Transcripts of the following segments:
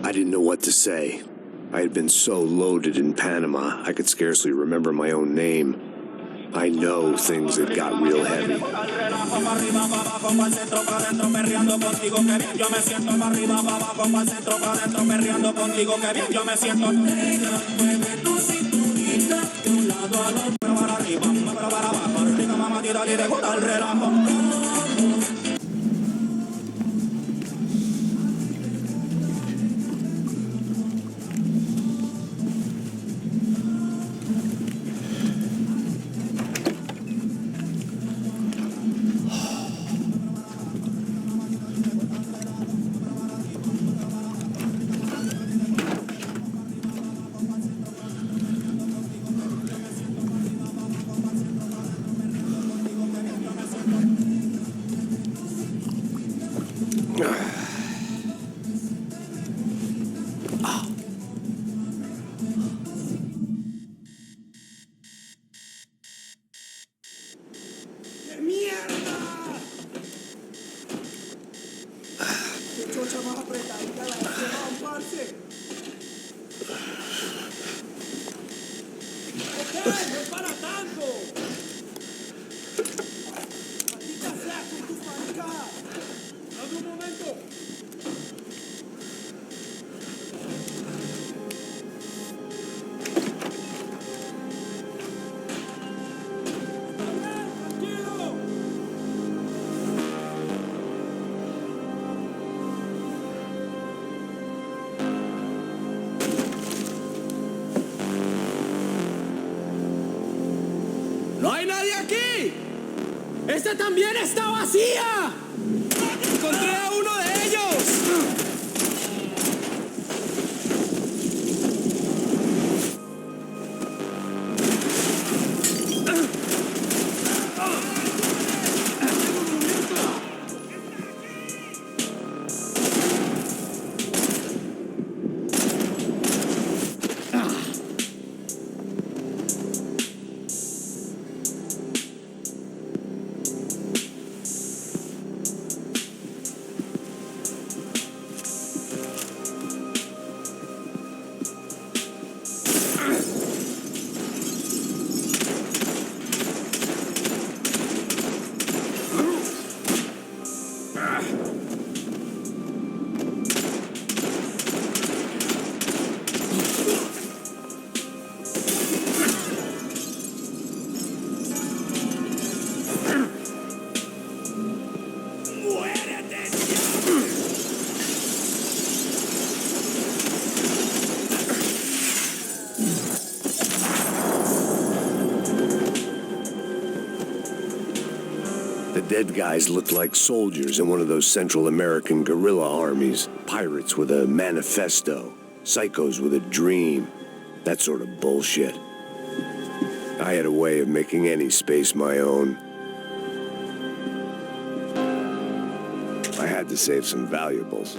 I didn't know what to say. I had been so loaded in Panama, I could scarcely remember my own name. I know things had got real heavy. ¡No hay nadie aquí! ¡Esta también está vacía! ¡Encontré a uno de ellos! The dead guys looked like soldiers in one of those Central American guerrilla armies. Pirates with a manifesto. Psychos with a dream. That sort of bullshit. I had a way of making any space my own. I had to save some valuables.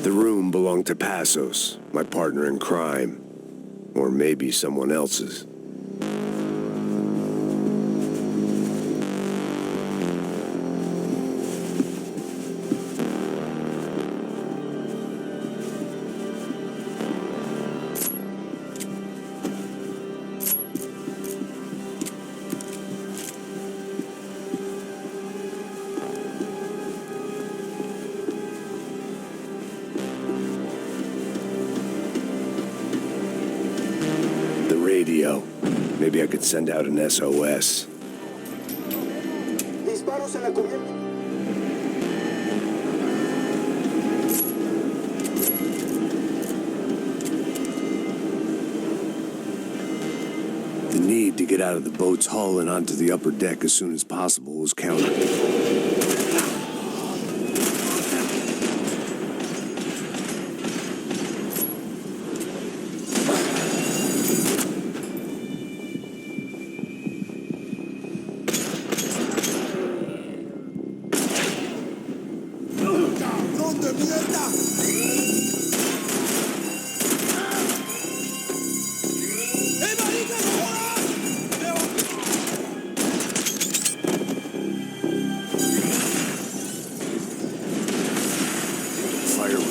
The room belonged to Passos, my partner in crime. Or maybe someone else's. Radio. Maybe I could send out an SOS. Disparos en la cubierta. The need to get out of the boat's hull and onto the upper deck as soon as possible was countered.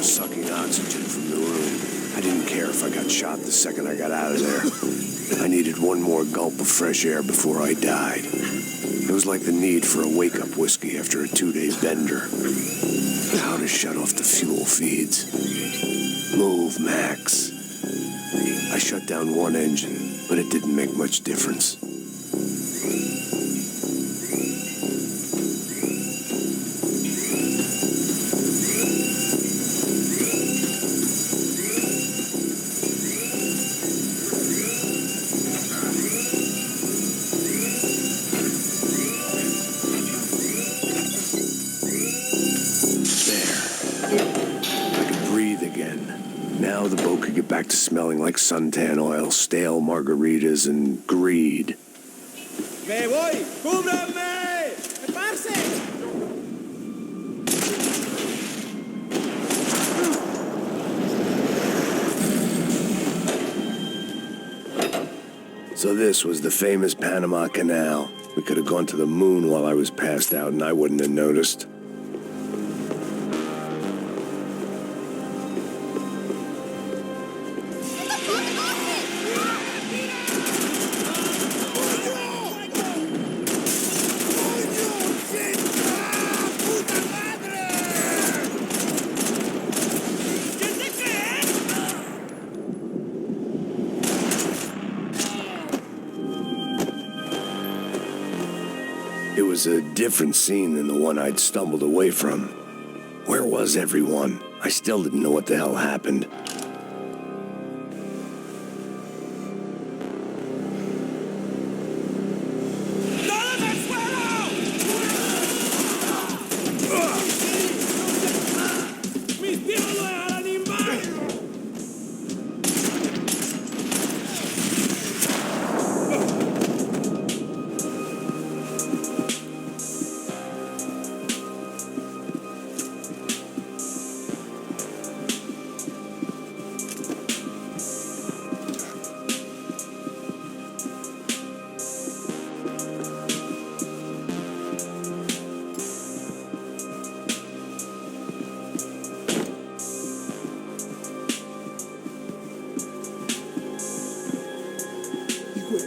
was sucking oxygen from the room. I didn't care if I got shot the second I got out of there. I needed one more gulp of fresh air before I died. It was like the need for a wake-up whiskey after a 2-day bender. How to shut off the fuel feeds. Move, Max. I shut down one engine, but it didn't make much difference. Now the boat could get back to smelling like suntan oil, stale margaritas, and greed. ¡Me voy! ¡Cúbranme! ¡Parce! So this was the famous Panama Canal. We could have gone to the moon while I was passed out and I wouldn't have noticed. It was a different scene than the one I'd stumbled away from. Where was everyone? I still didn't know what the hell happened.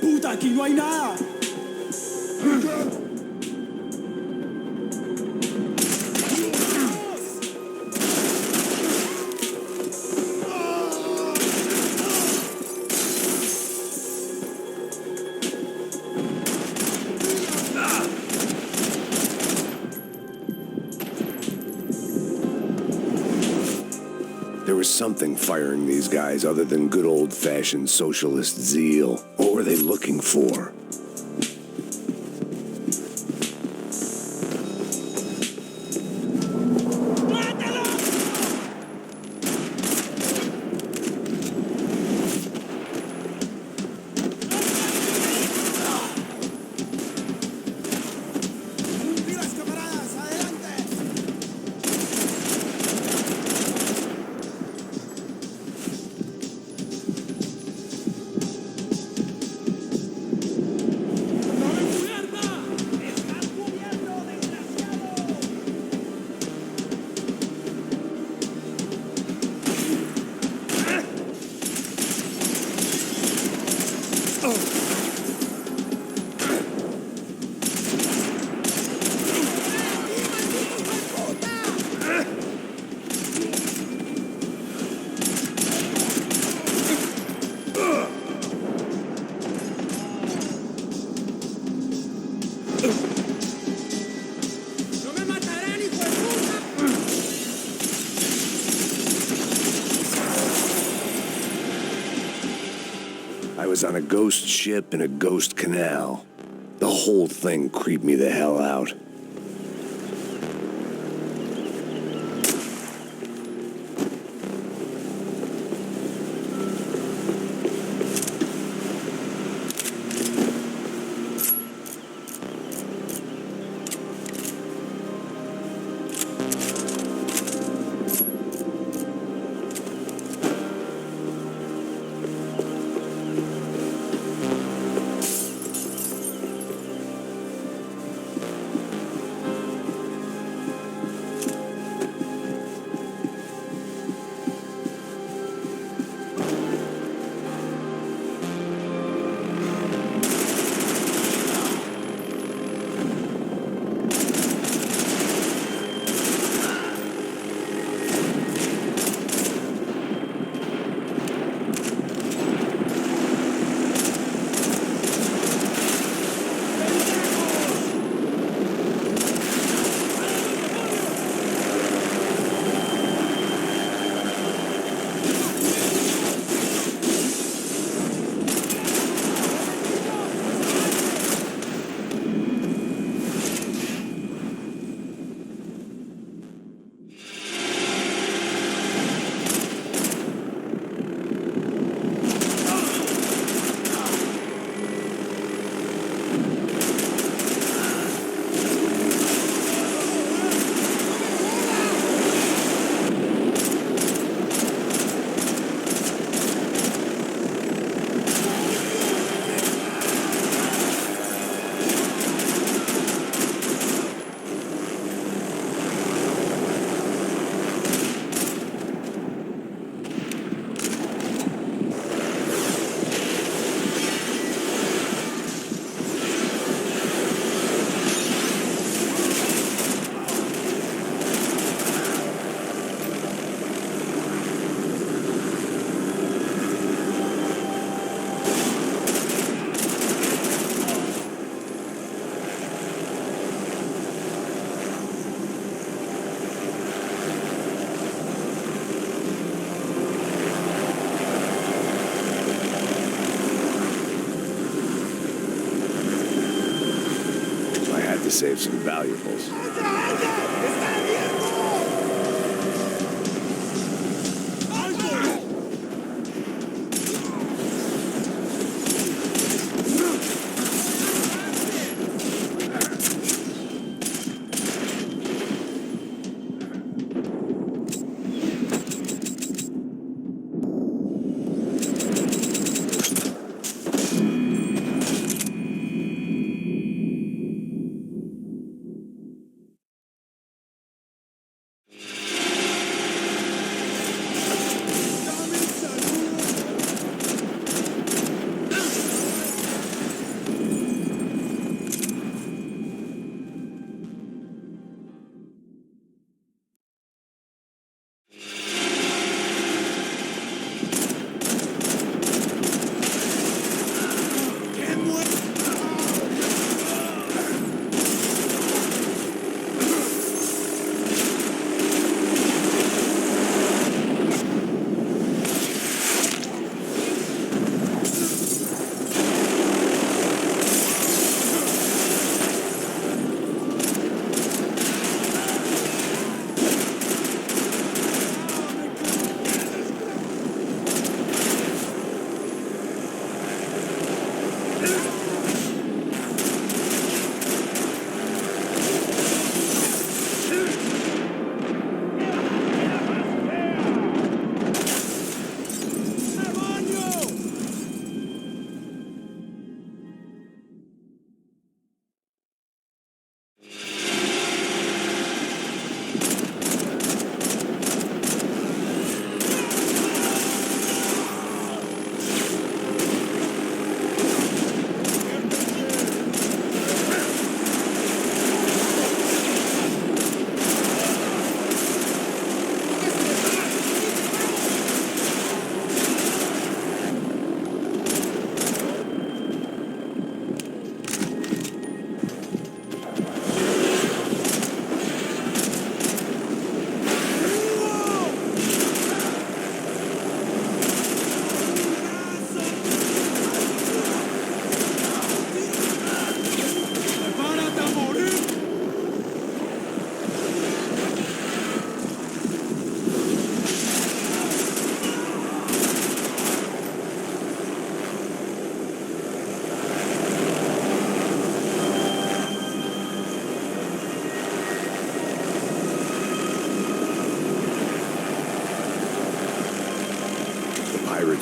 ¡Puta, aquí no hay nada! There was something firing these guys other than good old-fashioned socialist zeal. What were they looking for? I was on a ghost ship in a ghost canal. The whole thing creeped me the hell out. save some valuables.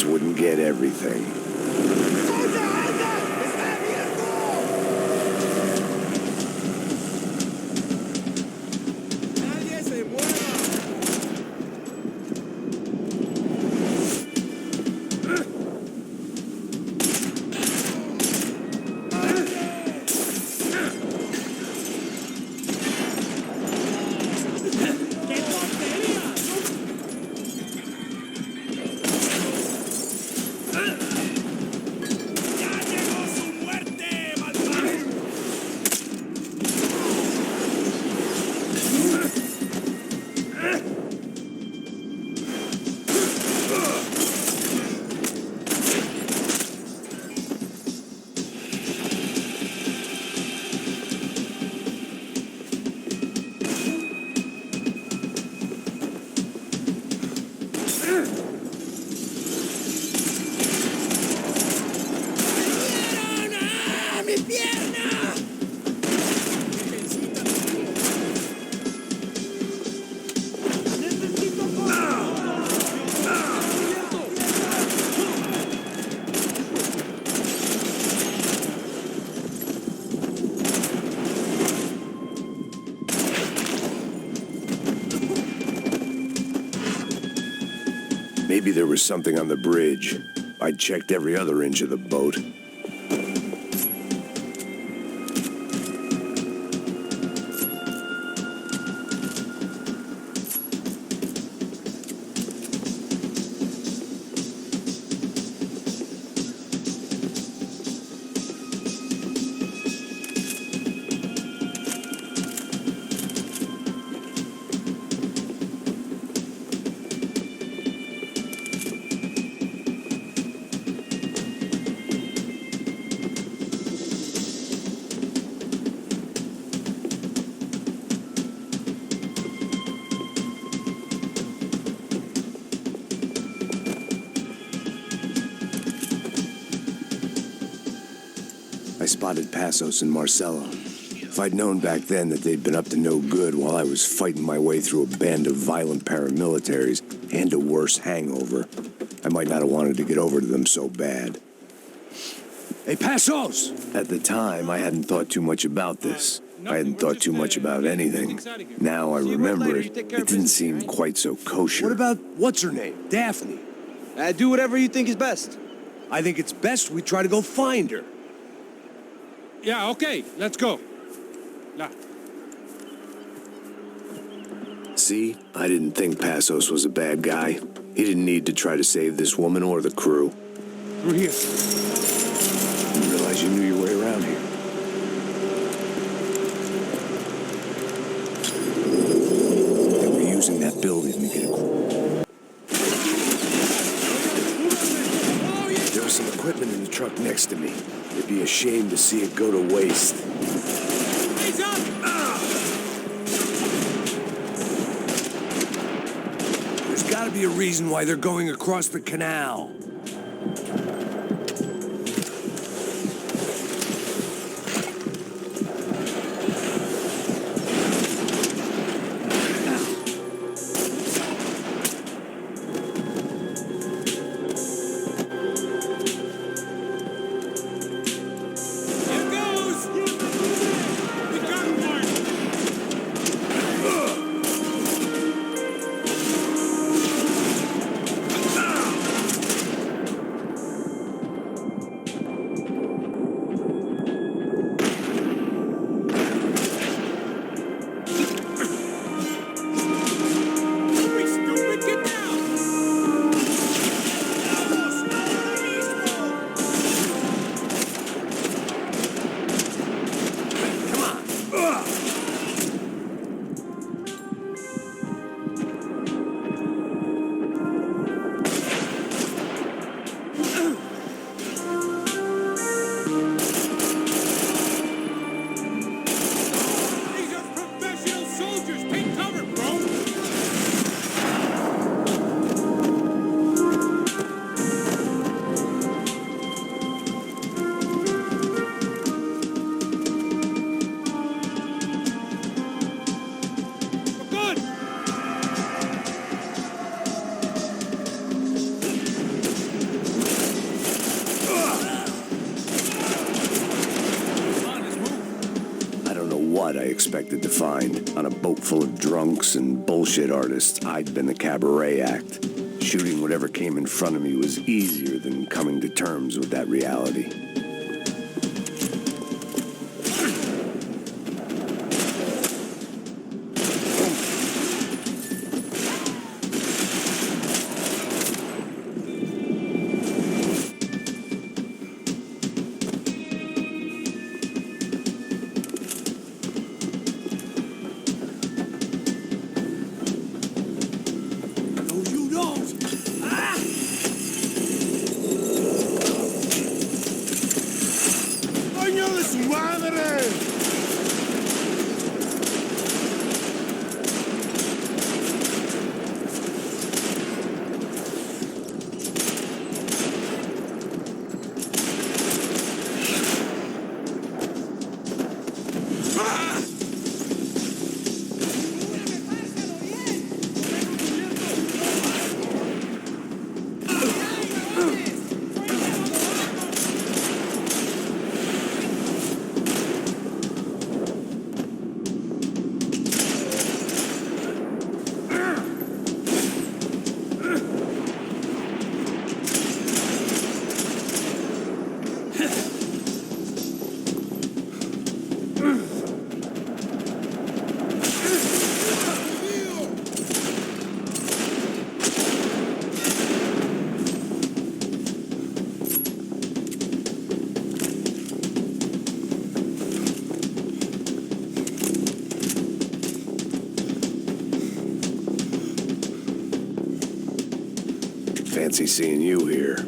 Wouldn't get everything. Maybe there was something on the bridge. I checked every other inch of the boat. I spotted Passos and Marcelo. If I'd known back then that they'd been up to no good while I was fighting my way through a band of violent paramilitaries and a worse hangover, I might not have wanted to get over to them so bad. Hey, Passos! At the time, I hadn't thought too much about this. I hadn't thought too much about anything. Now I remember it didn't seem quite so kosher. What about, what's her name? Daphne. Do whatever you think is best. I think it's best we try to go find her. Yeah, okay, let's go. La. See, I didn't think Passos was a bad guy. He didn't need to try to save this woman or the crew. Through here. Didn't realize you knew your way around here. They were using that building to get it. There was some equipment in the truck next to me. It'd be a shame to see it go to waste. Raise up! There's gotta be a reason why they're going across the canal. Here goes! We got him, Mark! Hurry, stupid, get down! These are professional soldiers! Take cover, bro! We're good! Come on, let's move. I don't know what I expected to find. On a boat full of drunks and bullshit artists, I'd been the cabaret act. Shooting whatever came in front of me was easier than coming to terms with that reality. No, you don't! Ah! ¡Coño de su madre! Fancy seeing you here.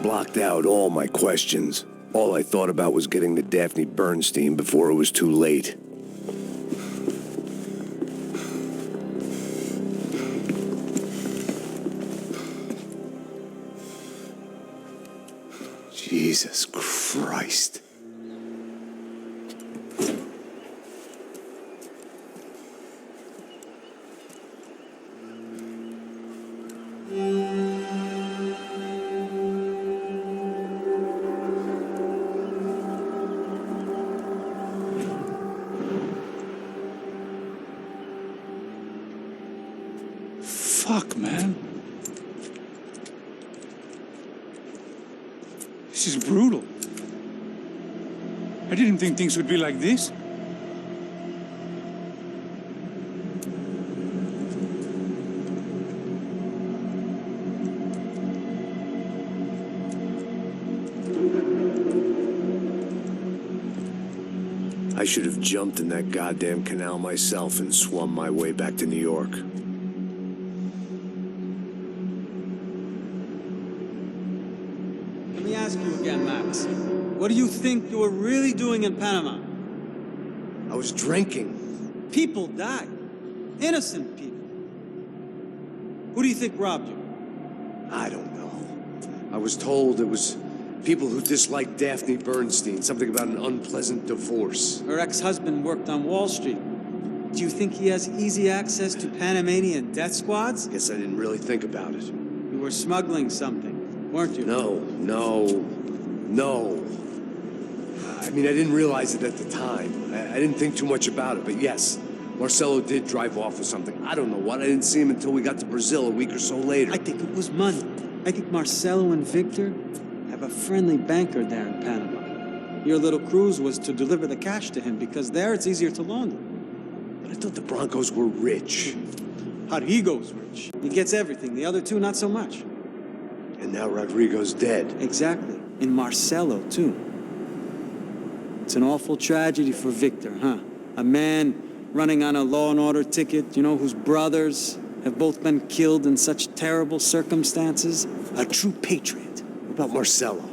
blocked out all my questions. All I thought about was getting to Daphne Bernstein before it was too late. Jesus Christ. Fuck, man. This is brutal. I didn't think things would be like this. I should have jumped in that goddamn canal myself and swum my way back to New York. Let me ask you again, Max. What do you think you were really doing in Panama? I was drinking. People died. Innocent people. Who do you think robbed you? I don't know. I was told it was people who disliked Daphne Bernstein, something about an unpleasant divorce. Her ex-husband worked on Wall Street. Do you think he has easy access to Panamanian death squads? Guess I didn't really think about it. You were smuggling something, weren't you? No. I mean, I didn't realize it at the time. I didn't think too much about it, but yes, Marcelo did drive off with something. I don't know what. I didn't see him until we got to Brazil a week or so later. I think it was money. I think Marcelo and Victor have a friendly banker there in Panama. Your little cruise was to deliver the cash to him because there it's easier to launder. But I thought the Broncos were rich. Rodrigo's rich. He gets everything. The other two, not so much. And now Rodrigo's dead. Exactly. And Marcelo, too. It's an awful tragedy for Victor, huh? A man running on a law and order ticket, you know, whose brothers have both been killed in such terrible circumstances. A true patriot. What about Marcelo?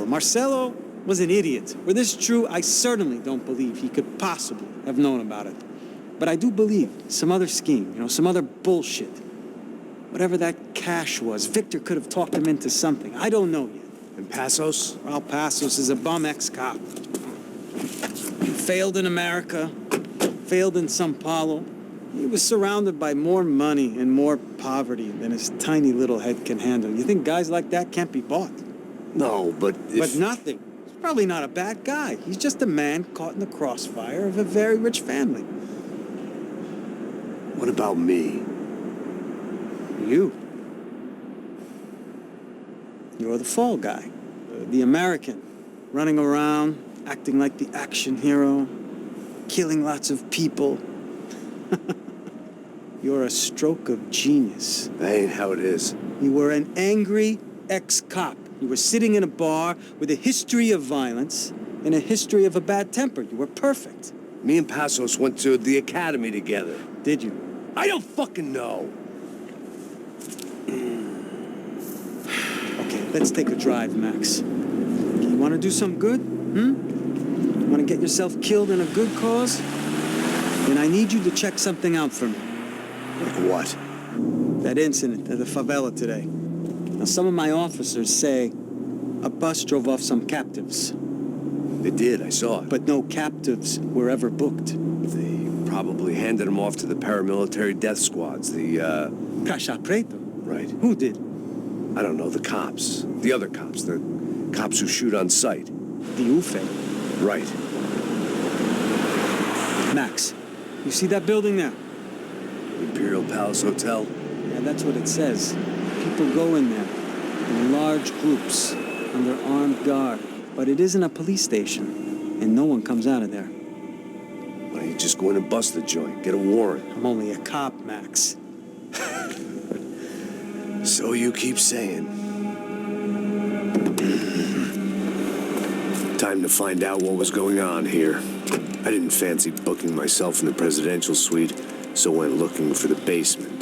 Marcelo was an idiot. Were this true, I certainly don't believe he could possibly have known about it. But I do believe some other scheme, you know, some other bullshit. Whatever that cash was, Victor could have talked him into something. I don't know yet. And Passos? Raul Passos is a bum ex-cop. He failed in America, failed in São Paulo. He was surrounded by more money and more poverty than his tiny little head can handle. You think guys like that can't be bought? No, but But nothing. He's probably not a bad guy. He's just a man caught in the crossfire of a very rich family. What about me? You. You're the fall guy. The American. Running around, acting like the action hero, killing lots of people. You're a stroke of genius. That ain't how it is. You were an angry ex-cop. You were sitting in a bar with a history of violence and a history of a bad temper. You were perfect. Me and Passos went to the academy together. Did you? I don't fucking know. Okay, let's take a drive, Max. You want to do some good? You want to get yourself killed in a good cause? Then I need you to check something out for me. Like what? That incident at the favela today. Now, some of my officers say a bus drove off some captives. They did, I saw it. But no captives were ever booked. They probably handed them off to the paramilitary death squads, Caixa Preto? Right. Who did? I don't know, the cops. The other cops. The cops who shoot on sight. The UFE. Right. Max, you see that building there? Imperial Palace Hotel? Yeah, that's what it says. People go in there in large groups under armed guard. But it isn't a police station, and no one comes out of there. Why don't you just go in and bust the joint? Get a warrant. I'm only a cop, Max. So you keep saying. Time to find out what was going on here. I didn't fancy booking myself in the presidential suite, so went looking for the basement.